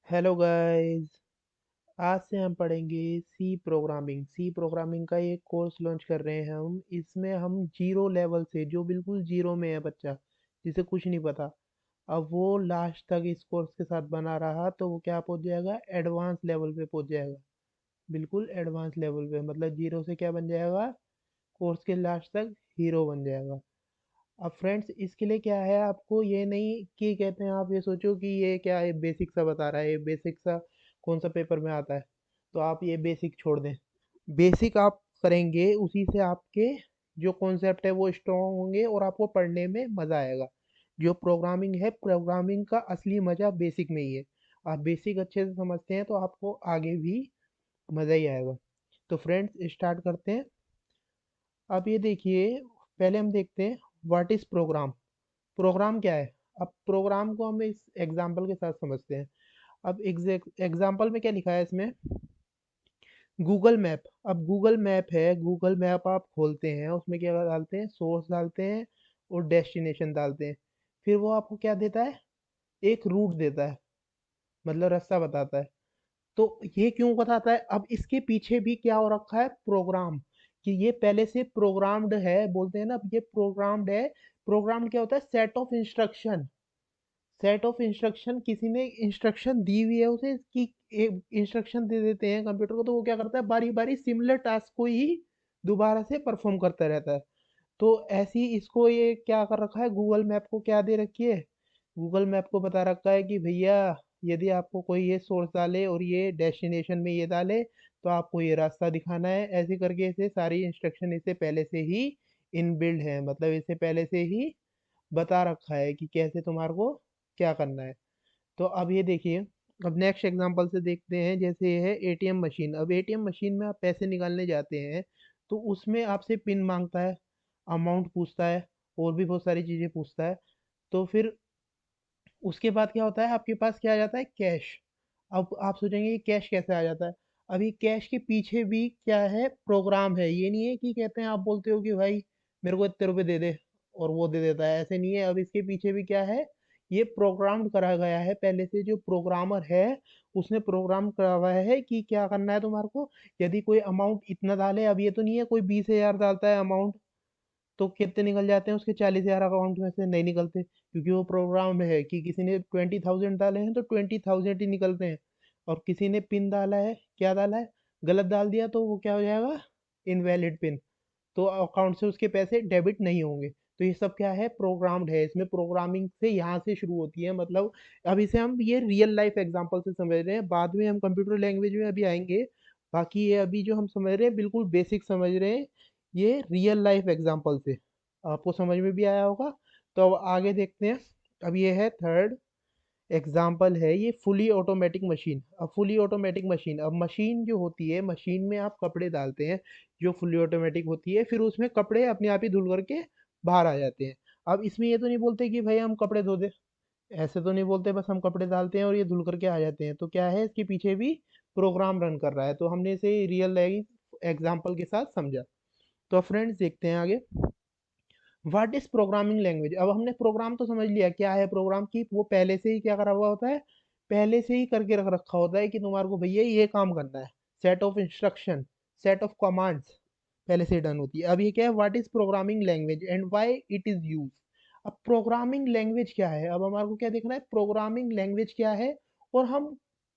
Hello guys. आज से हम पढ़ेंगे सी प्रोग्रामिंग। सी प्रोग्रामिंग का एक कोर्स लॉन्च कर रहे हैं हम। इसमें हम जीरो लेवल से, जो बिल्कुल जीरो में है बच्चा, जिसे कुछ नहीं पता, अब वो लास्ट तक इस कोर्स के साथ बना रहा तो वो क्या पहुंच जाएगा, एडवांस लेवल पे पहुंच जाएगा। बिल्कुल एडवांस लेवल पे, मतलब जीरो से क्या बन जाएगा, कोर्स के लास्ट तक हीरो बन जाएगा। अब फ्रेंड्स, इसके लिए क्या है, आपको ये नहीं कि कहते हैं आप ये सोचो कि ये क्या है, बेसिक सा बता रहा है, ये बेसिक सा कौन सा पेपर में आता है, तो आप ये बेसिक छोड़ दें। बेसिक आप करेंगे, उसी से आपके जो कॉन्सेप्ट है वो स्ट्रॉन्ग होंगे और आपको पढ़ने में मज़ा आएगा। जो प्रोग्रामिंग है, प्रोग्रामिंग का असली मज़ा बेसिक में ही है। आप बेसिक अच्छे से समझते हैं तो आपको आगे भी मज़ा ही आएगा। तो फ्रेंड्स, स्टार्ट करते हैं। अब ये देखिए, पहले हम देखते हैं व्हाट इज़ प्रोग्राम। प्रोग्राम क्या है? अब प्रोग्राम को हम इस एग्जांपल के साथ समझते हैं। अब एग्जांपल में क्या लिखा है इसमें, गूगल मैप। अब गूगल मैप है, गूगल मैप आप खोलते हैं, उसमें क्या डालते हैं, सोर्स डालते हैं और डेस्टिनेशन डालते हैं। फिर वो आपको क्या देता है, एक रूट देता है, मतलब रास्ता बताता है। तो ये क्यों बताता है, अब इसके पीछे भी क्या हो रखा है, प्रोग्राम, कि ये पहले से प्रोग्राम्ड है, बोलते हैं ना, अब ये प्रोग्राम्ड है। प्रोग्राम क्या होता है, set of instruction. Set of instruction, किसी ने इंस्ट्रक्शन दी हुई है उसे, कि एक इंस्ट्रक्शन दे देते हैं कंप्यूटर को, तो वो क्या करता है, बारी बारी सिमिलर टास्क को ही दोबारा से परफॉर्म करता रहता है। तो ऐसी इसको ये क्या कर रखा है, गूगल मैप को क्या दे रखी है, गूगल मैप को बता रखा है कि भैया, यदि आपको कोई ये सोर्स डाले और ये डेस्टिनेशन में ये डाले तो आपको ये रास्ता दिखाना है, ऐसे करके इसे सारी इंस्ट्रक्शन इसे पहले से ही इनबिल्ड है, मतलब इसे पहले से ही बता रखा है कि कैसे तुम्हारे को क्या करना है। तो अब ये देखिए, अब नेक्स्ट एग्जांपल से देखते हैं, जैसे ये है एटीएम मशीन। अब एटीएम मशीन में आप पैसे निकालने जाते हैं तो उसमें आपसे पिन मांगता है, अमाउंट पूछता है, और भी बहुत सारी चीज़ें पूछता है। तो फिर उसके बाद क्या होता है, आपके पास क्या आ जाता है, कैश। अब आप सोचेंगे कि कैश कैसे आ जाता है। अभी कैश के पीछे भी क्या है, प्रोग्राम है। ये नहीं है कि कहते हैं, आप बोलते हो कि भाई मेरे को इतने रुपए दे दे और वो दे देता है, ऐसे नहीं है। अब इसके पीछे भी क्या है, ये प्रोग्राम करा गया है पहले से, जो प्रोग्रामर है उसने प्रोग्राम करा हुआ है कि क्या करना है तुम्हारे को। यदि कोई अमाउंट इतना डाले, अब ये तो नहीं है कोई 20,000 डालता है अमाउंट तो कितने निकल जाते हैं उसके, 40,000 अकाउंट में से नहीं निकलते, क्योंकि वो प्रोग्राम है कि किसी ने 20,000 डाले हैं तो 20,000 ही निकलते हैं। और किसी ने पिन डाला है, क्या डाला है, गलत डाल दिया, तो वो क्या हो जाएगा, इनवैलिड पिन, तो अकाउंट से उसके पैसे डेबिट नहीं होंगे। तो ये सब क्या है, प्रोग्राम्ड है। इसमें प्रोग्रामिंग से यहाँ से शुरू होती है, मतलब अब इसे हम ये रियल लाइफ एग्जांपल से समझ रहे हैं, बाद में हम कंप्यूटर लैंग्वेज में अभी आएंगे। बाकी ये अभी जो हम समझ रहे हैं बिल्कुल बेसिक समझ रहे हैं, ये रियल लाइफ एग्जांपल से आपको समझ में भी आया होगा। तो अब आगे देखते हैं। अब ये है थर्ड एग्जाम्पल, है ये फुली ऑटोमेटिक मशीन। अब फुली ऑटोमेटिक मशीन, अब मशीन जो होती है, मशीन में आप कपड़े डालते हैं जो फुली ऑटोमेटिक होती है, फिर उसमें कपड़े अपने आप ही धुल करके बाहर आ जाते हैं। अब इसमें ये तो नहीं बोलते कि भाई हम कपड़े धो दे, ऐसे तो नहीं बोलते, बस हम कपड़े डालते हैं और ये धुल करके आ जाते हैं। तो क्या है, इसके पीछे भी प्रोग्राम रन कर रहा है। तो हमने इसे रियल लाइफ एग्जाम्पल के साथ समझा। तो फ्रेंड्स, देखते हैं आगे, व्हाट इज प्रोग्रामिंग लैंग्वेज। अब हमने प्रोग्राम तो समझ लिया क्या है प्रोग्राम, की वो पहले से ही क्या करा हुआ होता है, पहले से ही करके रख रखा होता है कि तुम्हारे को भैया ये काम करना है। Set of instruction, set of commands पहले से डन होती है। अब ये क्या है, what is programming language and why it is use. अब प्रोग्रामिंग लैंग्वेज क्या है, अब हमारे को क्या देखना है, प्रोग्रामिंग लैंग्वेज क्या है, और हम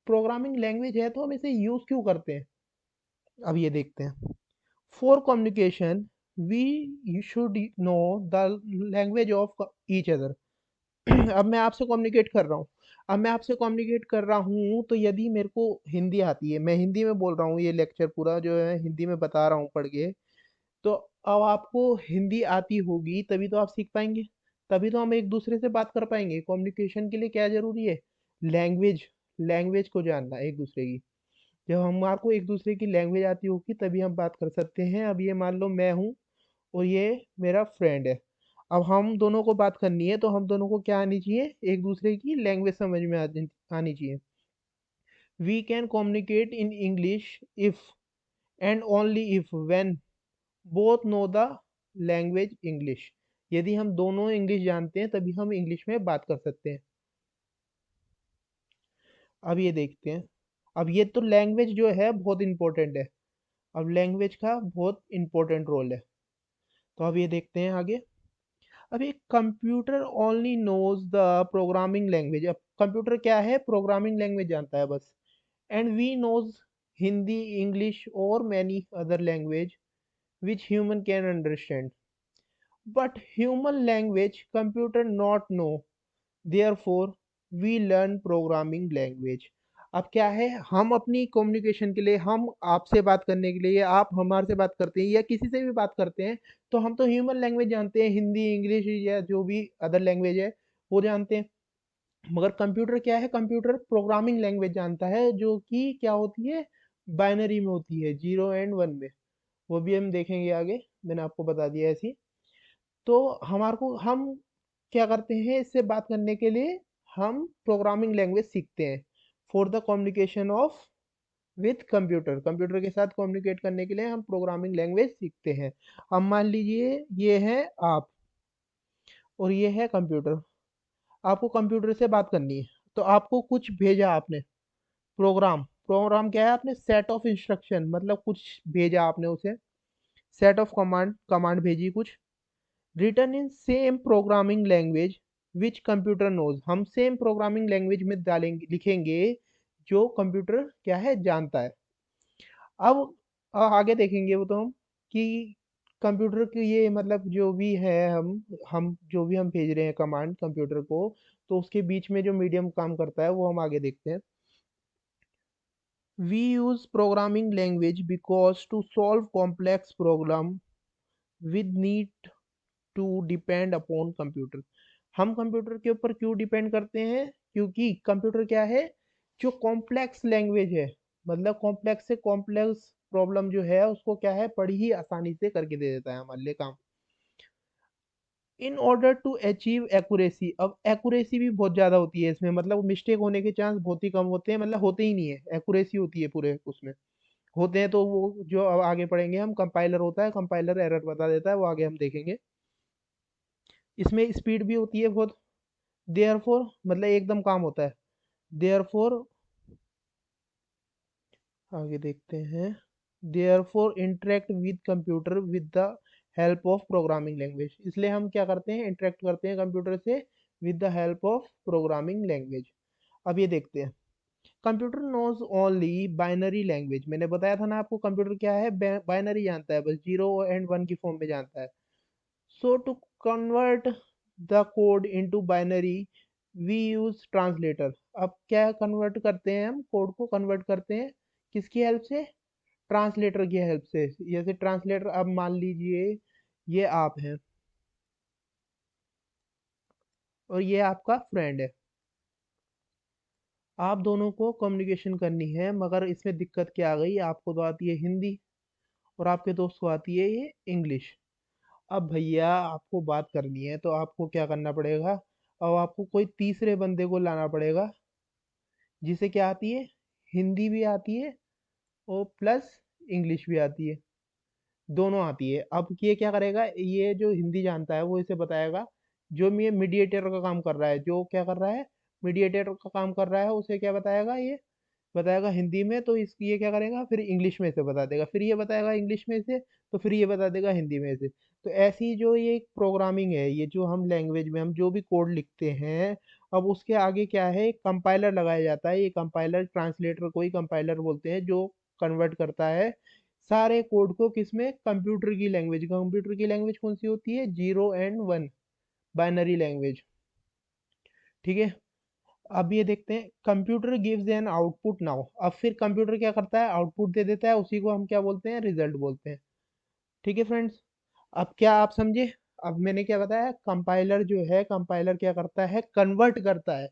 प्रोग्रामिंग लैंग्वेज है तो हम इसे यूज क्यों करते हैं। अब ये देखते हैं। For communication, we should know the language of each other. अब मैं आपसे कम्युनिकेट कर रहा हूँ, अब मैं आपसे कम्युनिकेट कर रहा हूँ, तो यदि मेरे को हिंदी आती है, मैं हिंदी में बोल रहा हूँ, ये लेक्चर पूरा जो है हिंदी में बता रहा हूँ पढ़ के, तो अब आपको हिंदी आती होगी तभी तो आप सीख पाएंगे, तभी तो हम एक दूसरे से बात कर पाएंगे। कम्युनिकेशन के लिए क्या जरूरी है, लैंग्वेज, लैंग्वेज को जानना एक दूसरे की। जब हमारे एक दूसरे की लैंग्वेज आती होगी तभी हम बात कर सकते हैं। अब ये मान लो मैं हूँ और ये मेरा फ्रेंड है, अब हम दोनों को बात करनी है तो हम दोनों को क्या आनी चाहिए, एक दूसरे की लैंग्वेज समझ में आनी चाहिए। We can communicate in English if and only if when both know the language English. यदि हम दोनों इंग्लिश जानते हैं तभी हम इंग्लिश में बात कर सकते हैं। अब ये देखते हैं। अब ये तो लैंग्वेज जो है बहुत इंपॉर्टेंट है। अब लैंग्वेज का बहुत इंपॉर्टेंट रोल है। तो अब ये देखते हैं आगे। अब ये computer only knows the programming language. अब कंप्यूटर क्या है, प्रोग्रामिंग लैंग्वेज जानता है बस। And we knows Hindi, English और many other language which human can understand, but human language computer not know, therefore we learn programming language. अब क्या है, हम अपनी कम्युनिकेशन के लिए, हम आपसे बात करने के लिए, आप हमारे से बात करते हैं या किसी से भी बात करते हैं, तो हम तो ह्यूमन लैंग्वेज जानते हैं, हिंदी, इंग्लिश या जो भी अदर लैंग्वेज है वो जानते हैं। मगर कंप्यूटर क्या है, कंप्यूटर प्रोग्रामिंग लैंग्वेज जानता है, जो कि क्या होती है, बाइनरी में होती है, 0 और 1 में। वो भी हम देखेंगे आगे, मैंने आपको बता दिया ऐसी। तो हमारे को, हम क्या करते हैं इससे बात करने के लिए, हम प्रोग्रामिंग लैंग्वेज सीखते हैं for the communication of with computer. Computer के साथ कम्युनिकेट करने के लिए हम प्रोग्रामिंग लैंग्वेज सीखते हैं। अब मान लीजिए ये है आप और ये है कंप्यूटर। आपको कंप्यूटर से बात करनी है, तो आपको कुछ भेजा आपने, प्रोग्राम। प्रोग्राम क्या है, आपने सेट ऑफ इंस्ट्रक्शन, मतलब कुछ भेजा आपने उसे, सेट ऑफ कमांड, कमांड भेजी कुछ, written in same programming language which computer knows. हम सेम प्रोग्रामिंग लैंग्वेज में डालेंगे, लिखेंगे, जो कंप्यूटर क्या है, जानता है। अब आगे देखेंगे वो तो हम, कि कंप्यूटर की ये मतलब जो भी है, हम जो भी हम भेज रहे हैं कमांड कंप्यूटर को, तो उसके बीच में जो मीडियम काम करता है वो हम आगे देखते हैं। We use programming language because to solve complex problem with need to depend upon computer. हम कंप्यूटर के ऊपर क्यों डिपेंड करते हैं, क्योंकि कंप्यूटर क्या है, जो कॉम्प्लेक्स लैंग्वेज है, मतलब कॉम्प्लेक्स से कॉम्प्लेक्स प्रॉब्लम जो है उसको क्या है, बड़ी ही आसानी से करके दे देता है हमारे लिए काम। In order to achieve accuracy. अब एक्यूरेसी भी बहुत ज़्यादा होती है इसमें, मतलब मिस्टेक होने के चांस बहुत ही कम होते हैं, मतलब होते ही नहीं है, एक्यूरेसी होती है पूरे उसमें। होते हैं तो वो जो अब आगे पढ़ेंगे हम, कंपाइलर होता है, कंपाइलर एरर बता देता है, वो आगे हम देखेंगे। इसमें स्पीड भी होती है बहुत। देयरफॉर मतलब एकदम काम होता है। देयरफॉर आगे देखते हैं। Therefore interact with computer with the help of programming language. इसलिए हम क्या करते हैं, इंटरेक्ट करते हैं कंप्यूटर से with the help of programming language. अब ये देखते हैं। Computer knows only binary language. मैंने बताया था ना आपको, कंप्यूटर क्या है, बाइनरी जानता है, बस 0 और 1 की फॉर्म में जानता है। So to convert the code into binary we use translator। अब क्या कन्वर्ट करते हैं, हम कोड को कन्वर्ट करते हैं किसकी हेल्प से, ट्रांसलेटर की हेल्प से। जैसे ट्रांसलेटर, अब मान लीजिए ये आप हैं और ये आपका फ्रेंड है, आप दोनों को कम्युनिकेशन करनी है, मगर इसमें दिक्कत क्या आ गई, आपको तो आती है हिंदी और आपके दोस्त को आती है ये इंग्लिश। अब भैया आपको बात करनी है तो आपको क्या करना पड़ेगा, अब आपको कोई तीसरे बंदे को लाना पड़ेगा जिसे क्या आती है, हिंदी भी आती है और प्लस इंग्लिश भी आती है, दोनों आती है। अब ये क्या करेगा, ये जो हिंदी जानता है वो इसे बताएगा, जो ये मीडिएटर का काम कर रहा है, जो क्या कर रहा है, मीडिएटर का काम कर रहा है, उसे क्या बताएगा, ये बताएगा हिंदी में, तो इस ये क्या करेगा, फिर इंग्लिश में से बता देगा, फिर ये बताएगा इंग्लिश में से, तो फिर ये बता देगा हिंदी में से। तो ऐसी जो ये प्रोग्रामिंग है, ये जो हम लैंग्वेज में हम जो भी कोड लिखते हैं, अब उसके आगे क्या है, कंपाइलर लगाया जाता है। ये कंपाइलर, ट्रांसलेटर को ही कंपाइलर बोलते हैं, जो कन्वर्ट करता है सारे कोड को किसमें, कंप्यूटर की लैंग्वेज। कंप्यूटर की लैंग्वेज कौन सी होती है, 0 और 1, बाइनरी लैंग्वेज। ठीक है। अब ये देखते हैं, computer gives an output now. अब फिर कंप्यूटर क्या करता है, आउटपुट दे देता है, उसी को हम क्या बोलते हैं, रिजल्ट बोलते हैं। ठीक है फ्रेंड्स। अब क्या आप समझे, अब मैंने क्या बताया, कंपाइलर जो है, कंपाइलर क्या करता है, कन्वर्ट करता है।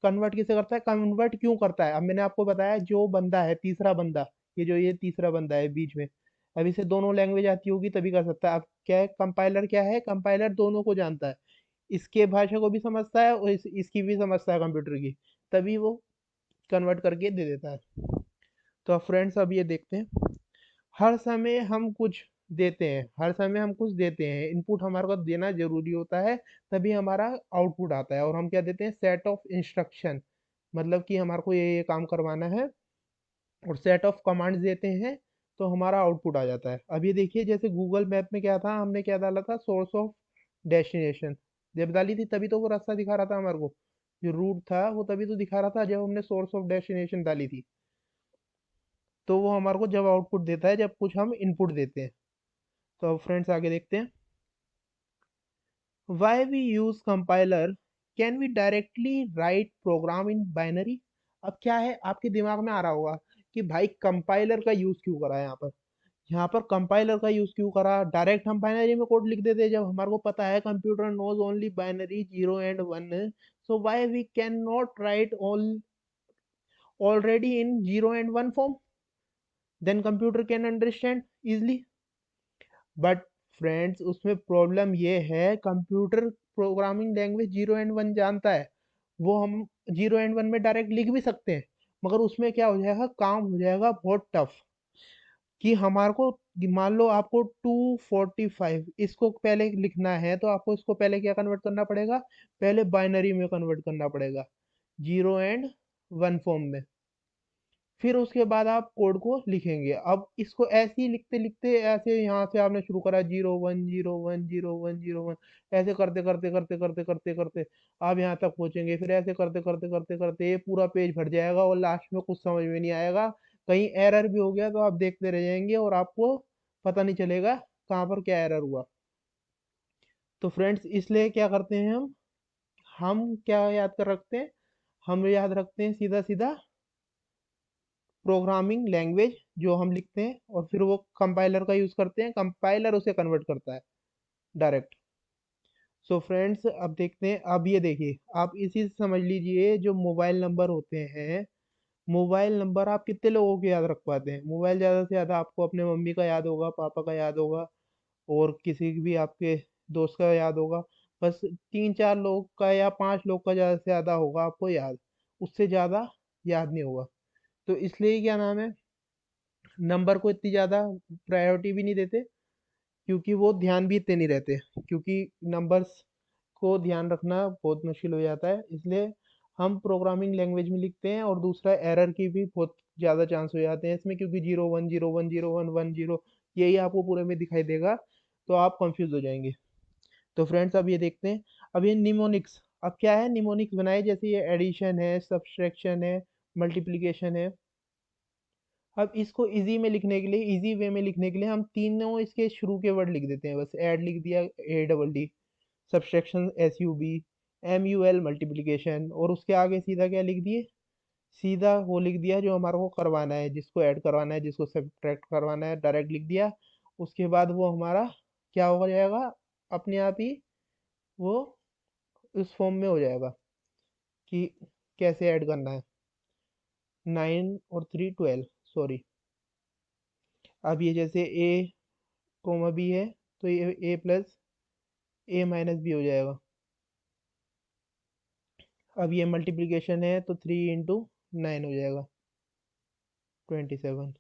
कन्वर्ट किसे करता है, कन्वर्ट क्यों करता है, अब मैंने आपको बताया, जो बंदा है तीसरा बंदा, ये जो ये तीसरा बंदा है बीच में, अब इसे दोनों लैंग्वेज आती होगी तभी कर सकता है। अब क्या है, कंपाइलर क्या है, कंपाइलर दोनों को जानता है, इसके भाषा को भी समझता है और इसकी भी समझता है कंप्यूटर की, तभी वो कन्वर्ट करके दे देता है। तो अब फ्रेंड्स अब ये देखते हैं, हर समय हम कुछ देते हैं, हर समय हम कुछ देते हैं, इनपुट हमारे को देना जरूरी होता है, तभी हमारा आउटपुट आता है। और हम क्या देते हैं, सेट ऑफ इंस्ट्रक्शन, मतलब कि हमारे को ये काम करवाना है, और सेट ऑफ कमांड्स देते हैं तो हमारा आउटपुट आ जाता है। अब ये देखिए जैसे गूगल मैप में क्या था, हमने क्या डाला था, सोर्स ऑफ डेस्टिनेशन जब डाली थी तभी तो वो रास्ता दिखा रहा था हमारे को, जो रूट था वो तभी तो दिखा रहा था जब हमने सोर्स ऑफ डेस्टिनेशन डाली थी। तो वो हमारे को जब आउटपुट देता है जब कुछ हम इनपुट देते हैं। तो अब फ्रेंड्स आगे देखते हैं, why we use compiler, can we directly write program in binary। अब क्या है आपके दिमाग में आ रहा होगा कि भाई कंपाइलर का यूज क्यों करा है यहाँ पर, यहाँ पर कंपाइलर का यूज क्यों करा, डायरेक्ट हम बाइनरी में कोड लिख देते जब हमारे को पता है computer knows only binary 0 and 1, so why we can not write already in 0 and 1 form, then computer can understand easily. But friends उसमें प्रॉब्लम ये है, कंप्यूटर प्रोग्रामिंग लैंग्वेज 0 and 1 जानता है, वो हम 0 and 1 में डायरेक्ट लिख भी सकते हैं, मगर उसमें क्या हो जाएगा, काम हो जाएगा बहुत टफ। कि हमारे को मान लो आपको 245 इसको पहले लिखना है तो आपको इसको पहले क्या कन्वर्ट करना पड़ेगा, पहले बाइनरी में कन्वर्ट करना पड़ेगा 0 and 1 फॉर्म में, फिर उसके बाद आप कोड को लिखेंगे। अब इसको ऐसे ही लिखते लिखते ऐसे यहाँ से आपने शुरू करा 0 1 0 1 0 1 0 1, ऐसे करते करते करते करते करते करते आप यहाँ तक पहुंचेंगे, फिर ऐसे करते करते करते करते ये पूरा पेज भर जाएगा और लास्ट में कुछ समझ में नहीं आएगा, कहीं एरर भी हो गया तो आप देखते रह जाएंगे और आपको पता नहीं चलेगा कहाँ पर क्या एरर हुआ। तो फ्रेंड्स इसलिए क्या करते हैं हम क्या याद कर रखते हैं, हम याद रखते हैं सीधा सीधा प्रोग्रामिंग लैंग्वेज जो हम लिखते हैं, और फिर वो कंपाइलर का यूज करते हैं, कंपाइलर उसे कन्वर्ट करता है डायरेक्ट। सो फ्रेंड्स अब देखते हैं, अब ये देखिए आप इसी से समझ लीजिए जो मोबाइल नंबर होते हैं, मोबाइल नंबर आप कितने लोगों के याद रख पाते हैं, मोबाइल ज़्यादा से ज़्यादा आपको अपने मम्मी का याद होगा, पापा का याद होगा, और किसी भी आपके दोस्त का याद होगा। बस 3 4 लोग का या 5 लोग का ज़्यादा से ज़्यादा होगा आपको याद, उससे ज़्यादा याद नहीं होगा। तो इसलिए क्या नाम है, नंबर को इतनी ज़्यादा प्रायोरिटी भी नहीं देते, क्योंकि वो ध्यान भी इतने नहीं रहते, क्योंकि नंबर्स को ध्यान रखना बहुत मुश्किल हो जाता है, इसलिए हम प्रोग्रामिंग लैंग्वेज में लिखते हैं। और दूसरा एरर की भी बहुत ज़्यादा चांस हो जाते हैं इसमें, क्योंकि 0 1 0 1 0 1 1 0 यही आपको पूरे में दिखाई देगा, तो आप कंफ्यूज हो जाएंगे। तो फ्रेंड्स अब ये देखते हैं, अब ये निमोनिक्स, अब क्या है निमोनिक्स बनाए, जैसे ये एडिशन है, सब्सट्रैक्शन है, मल्टीप्लिकेशन है। अब इसको इजी में लिखने के लिए, इजी वे में लिखने के लिए हम तीनों इसके शुरू के वर्ड लिख देते हैं, बस ऐड लिख दिया ADD, subtraction SUB, MUL multiplication, और उसके आगे सीधा क्या लिख दिए, सीधा वो लिख दिया जो हमारे को करवाना है, जिसको ऐड करवाना है, जिसको सब्ट्रैक्ट करवाना है, डायरेक्ट लिख दिया। उसके बाद वो हमारा क्या हो जाएगा, अपने आप ही वो उस फॉर्म में हो जाएगा कि कैसे ऐड करना है, 9 और 3 12, सॉरी। अब ये जैसे A, B है, तो ये A+A- B हो जाएगा। अब ये मल्टीप्लिकेशन है तो 3 × 9 हो जाएगा 27,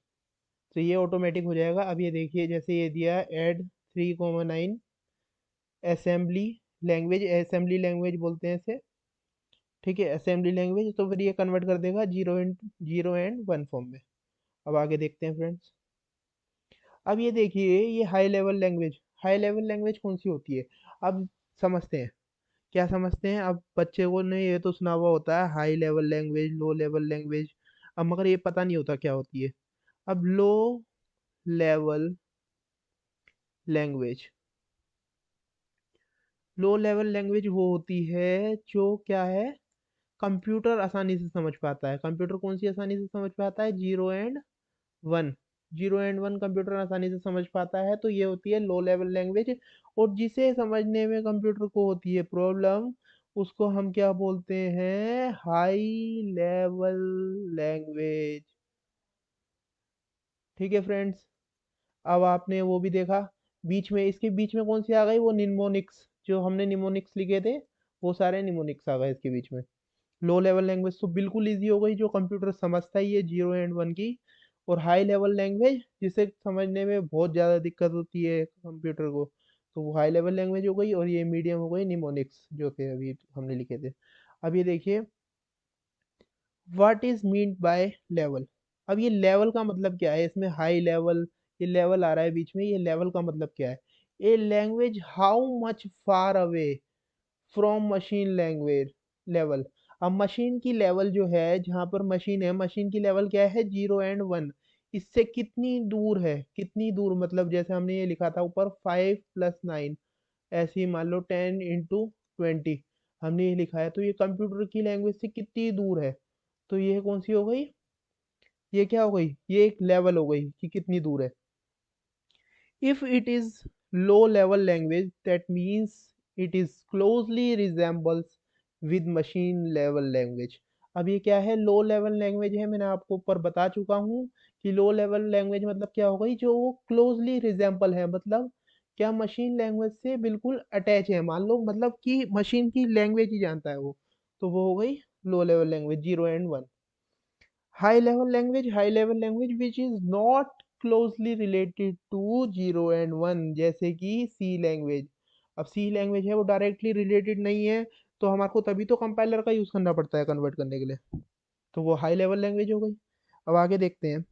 तो ये ऑटोमेटिक हो जाएगा। अब ये देखिए जैसे ये दिया add 3, 9 assembly language, assembly language बोलते हैं इसे, ठीक है, असेंबली लैंग्वेज, तो फिर ये कन्वर्ट कर देगा 0 and 1 फॉर्म में। अब आगे देखते हैं फ्रेंड्स, अब ये देखिए ये high level language, high level language कौन सी होती है, अब समझते हैं। क्या समझते हैं, अब बच्चे को ने ये तो सुना हुआ होता है high level language, low level language, अब मगर ये पता नहीं होता क्या होती है। अब low level language, low level language वो होती है जो क्या है, कंप्यूटर आसानी से समझ पाता है। कंप्यूटर कौन सी आसानी से समझ पाता है, 0 and 1, 0 and 1 कंप्यूटर आसानी से समझ पाता है, तो ये होती है लो लेवल लैंग्वेज। और जिसे समझने में कंप्यूटर को होती है प्रॉब्लम, उसको हम क्या बोलते हैं, हाई लेवल लैंग्वेज। ठीक है फ्रेंड्स, अब आपने वो भी देखा, बीच में इसके बीच में कौन सी आ गई, वो निमोनिक्स, जो हमने निमोनिक्स लिखे थे वो सारे निमोनिक्स आ गए इसके बीच में। लो लेवल लैंग्वेज तो बिल्कुल इजी हो गई, जो कंप्यूटर समझता ही है 0 and 1 की। और हाई लेवल लैंग्वेज जिसे समझने में बहुत ज़्यादा दिक्कत होती है कंप्यूटर को, तो वो हाई लेवल लैंग्वेज हो गई, और ये मीडियम हो गई निमोनिक्स जो थे अभी हमने लिखे थे। अब ये देखिए what is mean by level. अब ये लेवल का मतलब क्या है, इसमें हाई लेवल, ये लेवल आ रहा है बीच में, ये लेवल का मतलब क्या है। A language how much far away from machine language level. अब मशीन की लेवल जो है, जहाँ पर मशीन है, मशीन की लेवल क्या है, 0 और 1, इससे कितनी दूर है, कितनी दूर मतलब जैसे हमने ये लिखा था ऊपर 5 + 9, ऐसे ही मान लो 10 × 20 हमने ये लिखा है, तो ये कंप्यूटर की लैंग्वेज से कितनी दूर है। तो ये कौन सी हो गई, ये क्या हो गई, ये एक लेवल हो गई कि कितनी दूर है। If it is low level language, that means it is closely resembles with machine level language। अब ये क्या है, लो लेवल लैंग्वेज है, मैंने आपको ऊपर बता चुका हूँ कि लो लेवल लैंग्वेज मतलब क्या हो गई, जो वो क्लोजली रिजेंबल है, मतलब क्या मशीन लैंग्वेज से बिल्कुल अटैच है, मान लो मतलब कि मशीन की लैंग्वेज ही जानता है वो, तो वो हो गई लो लेवल लैंग्वेज 0 और 1। High level language which is not closely related to 0 और 1, जैसे कि सी लैंग्वेज। अब सी लैंग्वेज है वो डायरेक्टली रिलेटेड नहीं है, तो हमारे को तभी तो कंपाइलर का यूज करना पड़ता है कन्वर्ट करने के लिए, तो वो हाई लेवल लैंग्वेज हो गई। अब आगे देखते हैं,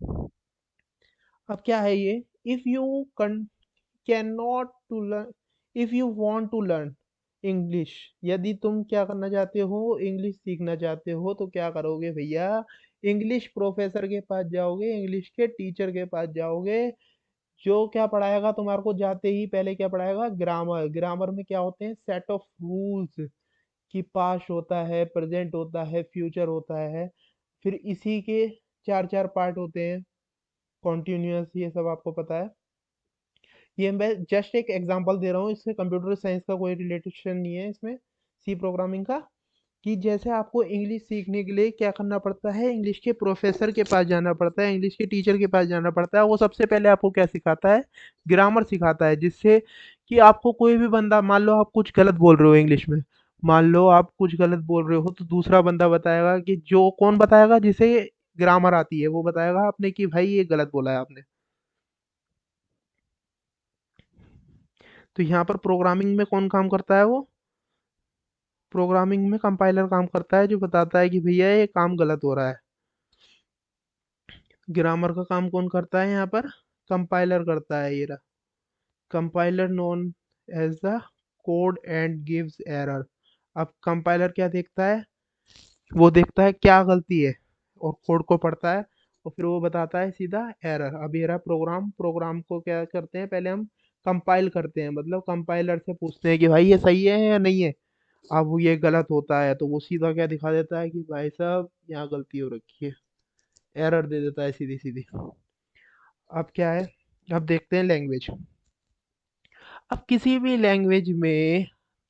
अब क्या है ये, if you can not to learn, if you want to learn English, यदि तुम क्या करना चाहते हो, इंग्लिश सीखना चाहते हो, तो क्या करोगे भैया, इंग्लिश प्रोफेसर के पास जाओगे, इंग्लिश के टीचर के पास जाओगे, जो क्या पढ़ाएगा तुम्हारे को, जाते ही पहले क्या पढ़ाएगा, ग्रामर। ग्रामर में क्या होते हैं, सेट ऑफ रूल्स, कि पास्ट होता है, प्रेजेंट होता है, फ्यूचर होता है, फिर इसी के चार चार पार्ट होते हैं, कॉन्टिन्यूअस, ये सब आपको पता है। ये मैं जस्ट एक एग्जांपल दे रहा हूँ, इससे कंप्यूटर साइंस का कोई रिलेशन नहीं है इसमें, सी प्रोग्रामिंग का। कि जैसे आपको इंग्लिश सीखने के लिए क्या करना पड़ता है, इंग्लिश के प्रोफेसर के पास जाना पड़ता है, इंग्लिश के टीचर के पास जाना पड़ता है, वो सबसे पहले आपको क्या सिखाता है, ग्रामर सिखाता है, जिससे कि आपको कोई भी बंदा, मान लो आप कुछ गलत बोल रहे हो इंग्लिश में, मान लो आप कुछ गलत बोल रहे हो, तो दूसरा बंदा बताएगा, कि जो कौन बताएगा, जिसे ग्रामर आती है, वो बताएगा आपने कि भाई ये गलत बोला है आपने। तो यहाँ पर प्रोग्रामिंग में कौन काम करता है, वो प्रोग्रामिंग में कंपाइलर काम करता है, जो बताता है कि भैया ये काम गलत हो रहा है। ग्रामर का काम कौन करता है यहाँ पर, कंपाइलर करता है, ये रहा compiler known as the code and gives error. अब कंपाइलर क्या देखता है, वो देखता है क्या गलती है, और कोड को पढ़ता है, और फिर वो बताता है सीधा एरर। अब ये रहा प्रोग्राम, प्रोग्राम को क्या करते हैं, पहले हम कंपाइल करते हैं, मतलब कंपाइलर से पूछते हैं कि भाई ये सही है या नहीं है। अब वो ये गलत होता है, तो वो सीधा क्या दिखा देता है कि भाई साहब यहाँ गलती हो रखी है, एरर दे देता है सीधी सीधी। अब क्या है, अब देखते हैं लैंग्वेज। अब किसी भी लैंग्वेज में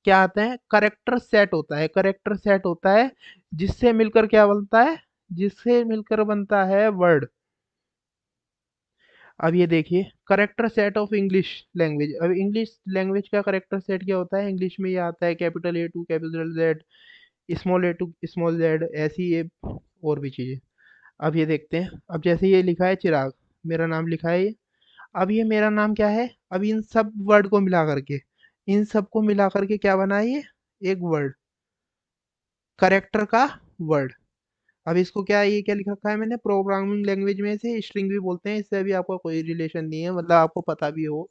क्या आता है, करेक्टर सेट होता है, करेक्टर सेट होता है, जिससे मिलकर क्या बनता है, जिससे मिलकर बनता है वर्ड। अब ये देखिए, character set of English language. अब इंग्लिश लैंग्वेज का करेक्टर सेट क्या होता है, इंग्लिश में ये आता है capital A to capital Z, small a to small z, ऐसी ये और भी चीज़ें। अब ये देखते हैं, अब जैसे ये लिखा है चिराग, मेरा नाम लिखा है ये, अब ये मेरा नाम क्या है, अब इन सब वर्ड को मिला करके, इन सब को मिला करके क्या बना है ये, एक वर्ड, करेक्टर का वर्ड। अब इसको क्या, ये क्या लिख रखा है मैंने, प्रोग्रामिंग लैंग्वेज में से स्ट्रिंग भी बोलते हैं, इससे अभी आपका कोई रिलेशन नहीं है, मतलब आपको पता भी हो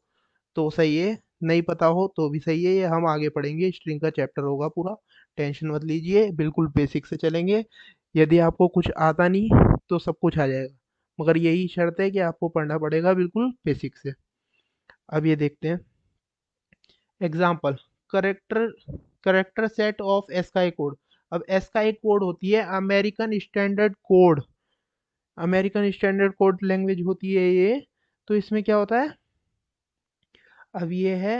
तो सही है, नहीं पता हो तो भी सही है, ये हम आगे पढ़ेंगे, स्ट्रिंग का चैप्टर होगा पूरा, टेंशन मत लीजिए, बिल्कुल बेसिक से चलेंगे। यदि आपको कुछ आता नहीं तो सब कुछ आ जाएगा, मगर यही शर्त है कि आपको पढ़ना पड़ेगा बिल्कुल बेसिक से। अब ये देखते हैं example, character, character set of ASCII code. अब एस्काई कोड होती है American standard code, American standard code language होती है ये। तो इसमें क्या होता है, अब ये है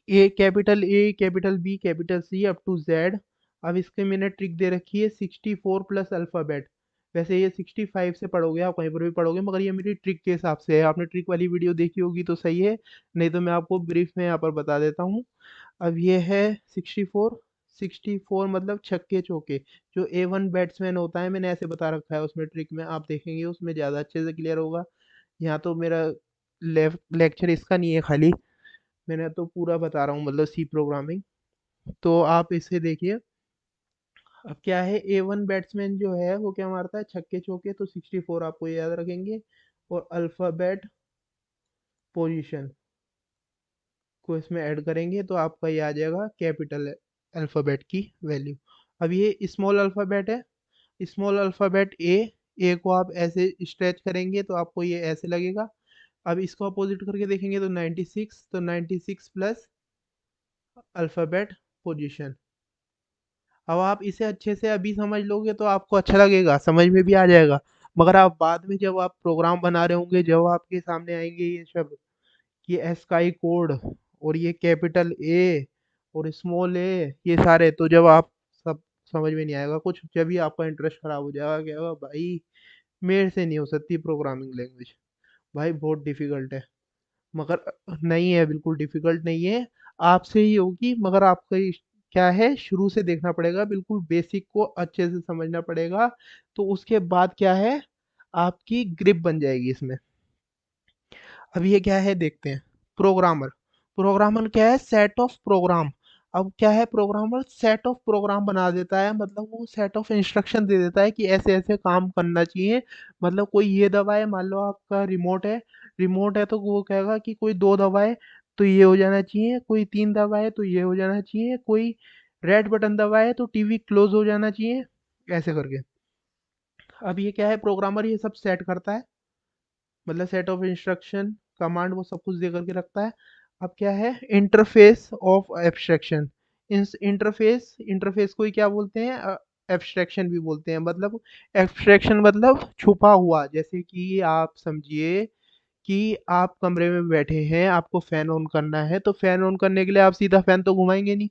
A capital B capital C up to Z. अब इसके मैंने ट्रिक दे रखी है 64 प्लस अल्फ़ाबेट। वैसे ये 65 से पढ़ोगे आप, कहीं पर भी पढ़ोगे, मगर ये मेरी ट्रिक के हिसाब से है, आपने ट्रिक वाली वीडियो देखी होगी तो सही है, नहीं तो मैं आपको ब्रीफ में यहाँ पर बता देता हूँ। अब ये है 64, 64 मतलब छक्के चौके, जो A1 बैट्समैन होता है, मैंने ऐसे बता रखा है उसमें ट्रिक में, आप देखेंगे उसमें ज़्यादा अच्छे से क्लियर होगा। यहाँ तो मेरा लेक्चर इसका नहीं है खाली, मैंने तो पूरा बता रहा हूँ, मतलब सी प्रोग्रामिंग। तो आप इसे देखिए, अब क्या है, A1 बैट्समैन जो है वो क्या मारता है, छक्के चौके, तो 64 आपको ये याद रखेंगे। और अल्फाबेट पोजीशन को इसमें ऐड करेंगे तो आपका ये आ जाएगा कैपिटल अल्फाबेट की वैल्यू। अब ये स्मॉल अल्फाबेट है, स्मॉल अल्फाबेट ए को आप ऐसे स्ट्रेच करेंगे तो आपको ये ऐसे लगेगा। अब इसको अपोजिट करके देखेंगे तो 96, तो 96 प्लस अल्फाबेट पोजीशन। अब आप इसे अच्छे से अभी समझ लोगे तो आपको अच्छा लगेगा, समझ में भी आ जाएगा। मगर आप बाद में जब आप प्रोग्राम बना रहे होंगे, जब आपके सामने आएंगे ये शब्द, ये एस्काई कोड और ये कैपिटल ए और स्मॉल ए, ये सारे, तो जब आप सब समझ में नहीं आएगा कुछ, जब भी आपका इंटरेस्ट खराब हो जाएगा, क्या होगा भाई, मेरे से नहीं हो सकती प्रोग्रामिंग लैंग्वेज, भाई बहुत डिफिकल्ट है। मगर नहीं है, बिल्कुल डिफिकल्ट नहीं है, आपसे ही होगी, मगर आपको क्या है, शुरू से देखना पड़ेगा, बिल्कुल बेसिक को अच्छे से समझना पड़ेगा। तो उसके बाद क्या है, आपकी ग्रिप बन जाएगी इसमें। अब ये क्या है देखते हैं। प्रोग्रामर, प्रोग्रामर क्या है, सेट ऑफ प्रोग्राम। अब क्या है, प्रोग्रामर सेट ऑफ प्रोग्राम बना देता है, मतलब वो सेट ऑफ इंस्ट्रक्शन दे देता है कि ऐसे ऐसे काम करना चाहिए। मतलब कोई ये दबाए, मान लो आपका रिमोट है, रिमोट है तो वो कहेगा कि कोई दो दबाए तो ये हो जाना चाहिए, कोई तीन दबाए तो ये हो जाना चाहिए, कोई रेड बटन दबाए तो टीवी क्लोज हो जाना चाहिए, ऐसे करके। अब ये क्या है, प्रोग्रामर ये सब सेट करता है, मतलब सेट ऑफ इंस्ट्रक्शन, कमांड, वो सब कुछ दे करके रखता है। अब क्या है, interface of abstraction. Interface, interface को ही क्या बोलते हैं, एब्स्ट्रैक्शन भी बोलते हैं। मतलब एब्स्ट्रैक्शन मतलब छुपा हुआ, जैसे कि आप समझिए कि आप कमरे में बैठे हैं, आपको फैन ऑन करना है, तो फैन ऑन करने के लिए आप सीधा फैन तो घुमाएंगे नहीं,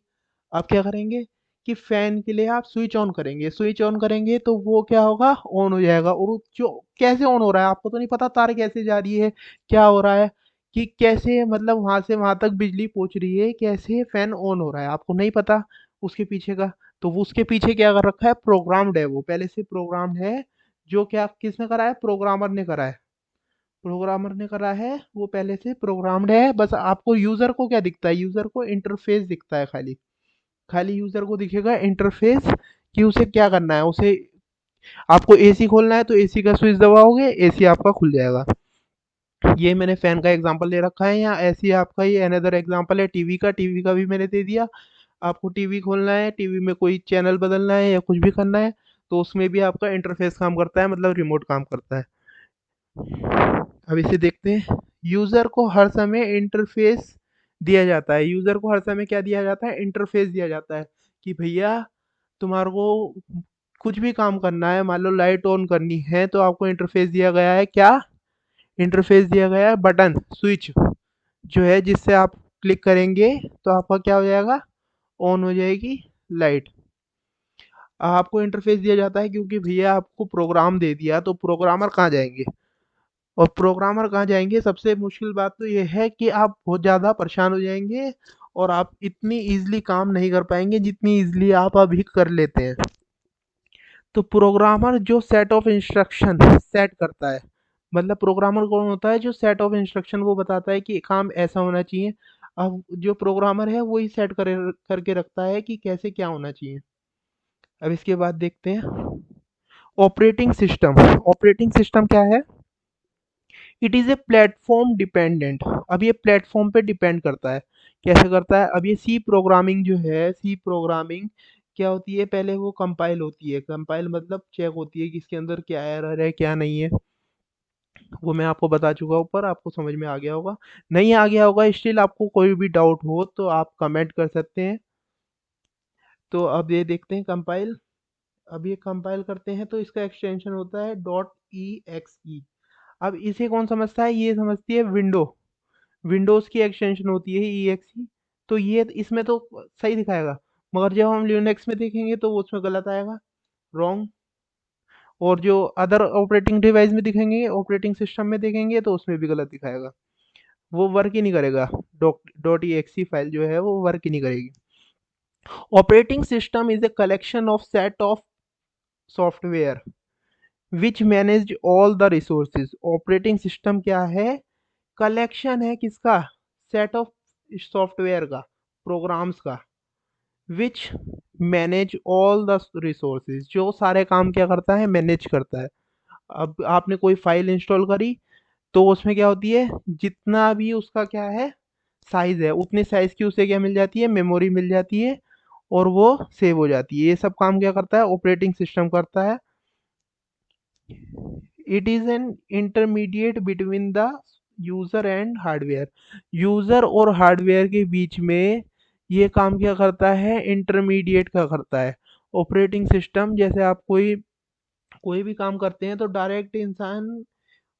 आप क्या करेंगे कि फैन के लिए आप स्विच ऑन करेंगे, स्विच ऑन करेंगे तो वो क्या होगा, ऑन हो जाएगा। और वो जो कैसे ऑन हो रहा है आपको तो नहीं पता, तार कैसे जा रही है, क्या हो रहा है, कि कैसे मतलब वहां से वहां तक बिजली पहुंच रही है, कैसे फैन ऑन हो रहा है, आपको नहीं पता उसके पीछे का। तो वो उसके पीछे क्या कर रखा है, प्रोग्राम्ड है, वो पहले से प्रोग्राम्ड है। जो क्या किसने करा है, प्रोग्रामर ने करा है, प्रोग्रामर ने करा है, वो पहले से प्रोग्राम्ड है। बस आपको यूजर को क्या दिखता है, यूजर को इंटरफेस दिखता है खाली, खाली यूजर को दिखेगा इंटरफेस, कि उसे क्या करना है, उसे आपको एसी खोलना है तो एसी का स्विच दबाओगे, एसी आपका खुल जाएगा। ये मैंने फैन का एग्जांपल ले रखा है, या ऐसे ही आपका ये अनदर एग्जांपल है टीवी का, टीवी का भी मैंने दे दिया। आपको टीवी खोलना है, टीवी में कोई चैनल बदलना है या कुछ भी करना है, तो उसमें भी आपका इंटरफेस काम करता है, मतलब रिमोट काम करता है। अब इसे देखते हैं। यूजर को हर समय इंटरफेस दिया जाता है, यूजर को हर समय क्या दिया जाता है, इंटरफेस दिया जाता है, कि भैया तुम्हारे को कुछ भी काम करना है, मान लो लाइट ऑन करनी है तो आपको इंटरफेस दिया गया है, क्या इंटरफेस दिया गया है, बटन स्विच जो है, जिससे आप क्लिक करेंगे तो आपका क्या हो जाएगा, ऑन हो जाएगी लाइट। आपको इंटरफेस दिया जाता है क्योंकि भैया आपको प्रोग्राम दे दिया, तो प्रोग्रामर कहाँ जाएंगे, और प्रोग्रामर कहाँ जाएंगे, सबसे मुश्किल बात तो ये है कि आप बहुत ज़्यादा परेशान हो जाएंगे, और आप इतनी इजीली काम नहीं कर पाएंगे जितनी इजीली आप अभी कर लेते हैं। तो प्रोग्रामर जो सेट ऑफ इंस्ट्रक्शन सेट करता है, मतलब प्रोग्रामर कौन होता है, जो सेट ऑफ इंस्ट्रक्शन वो बताता है कि काम ऐसा होना चाहिए। अब जो प्रोग्रामर है वही सेट करके रखता है कि कैसे क्या होना चाहिए। अब इसके बाद देखते हैं ऑपरेटिंग सिस्टम। ऑपरेटिंग सिस्टम क्या है, it is a platform dependent. अब ये प्लेटफॉर्म पे डिपेंड करता है, कैसे करता है, अब ये सी प्रोग्रामिंग जो है, सी प्रोग्रामिंग क्या होती है, पहले वो कंपाइल होती है, कंपाइल मतलब चेक होती है कि इसके अंदर क्या एरर है क्या नहीं है। वो मैं आपको बता चुका हूँ, ऊपर आपको समझ में आ गया होगा, नहीं आ गया होगा स्टिल आपको कोई भी डाउट हो तो आप कमेंट कर सकते हैं। तो अब ये देखते हैं कंपाइल। अब ये कंपाइल करते हैं तो इसका एक्सटेंशन होता है डॉट ई एक्स ई। अब इसे कौन समझता है, ये समझती है विंडो, विंडोज़ की एक्सटेंशन होती है EXE। तो ये इसमें तो सही दिखाएगा, मगर जब हम लिनक्स में देखेंगे तो वो उसमें गलत आएगा, रॉन्ग। और जो अदर ऑपरेटिंग डिवाइस में दिखेंगे, ऑपरेटिंग सिस्टम में देखेंगे तो उसमें भी गलत दिखाएगा, वो वर्क ही नहीं करेगा। डॉट EXE फाइल जो है वो वर्क ही नहीं करेगी। Operating system is a collection of set of software which manage all the resources. Operating system क्या है, कलेक्शन है किसका, सेट ऑफ सॉफ्टवेयर का, प्रोग्राम्स का, विच मैनेज ऑल द रिसोर्सेज, जो सारे काम क्या करता है, मैनेज करता है। अब आपने कोई फाइल इंस्टॉल करी, तो उसमें क्या होती है, जितना भी उसका क्या है, साइज है, उतने साइज की उसे क्या मिल जाती है, मेमोरी मिल जाती है, और वो सेव हो जाती है। ये सब काम क्या करता है, ऑपरेटिंग सिस्टम करता है। It is an intermediate between the user and hardware. User और हार्डवेयर के बीच में ये काम क्या करता है, इंटरमीडिएट का करता है। ऑपरेटिंग सिस्टम, जैसे आप कोई कोई भी काम करते हैं तो डायरेक्ट इंसान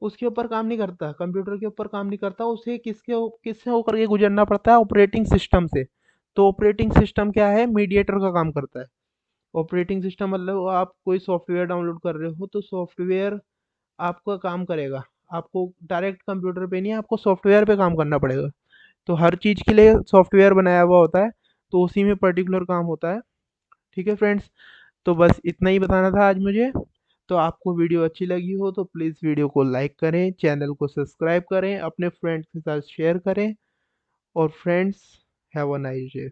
उसके ऊपर काम नहीं करता, कंप्यूटर के ऊपर काम नहीं करता, उसे किससे होकर के गुजरना पड़ता है, ऑपरेटिंग सिस्टम से। तो ऑपरेटिंग सिस्टम क्या है, मीडिएटर का काम करता है। ऑपरेटिंग सिस्टम मतलब आप कोई सॉफ्टवेयर डाउनलोड कर रहे हो, तो सॉफ्टवेयर आपका काम करेगा। आपको डायरेक्ट कंप्यूटर पे नहीं, आपको सॉफ्टवेयर पे काम करना पड़ेगा। तो हर चीज़ के लिए सॉफ्टवेयर बनाया हुआ होता है, तो उसी में पर्टिकुलर काम होता है। ठीक है फ्रेंड्स, तो बस इतना ही बताना था आज मुझे। तो आपको वीडियो अच्छी लगी हो तो प्लीज़ वीडियो को लाइक करें, चैनल को सब्सक्राइब करें, अपने फ्रेंड्स के साथ शेयर करें। और friends, have a nice day.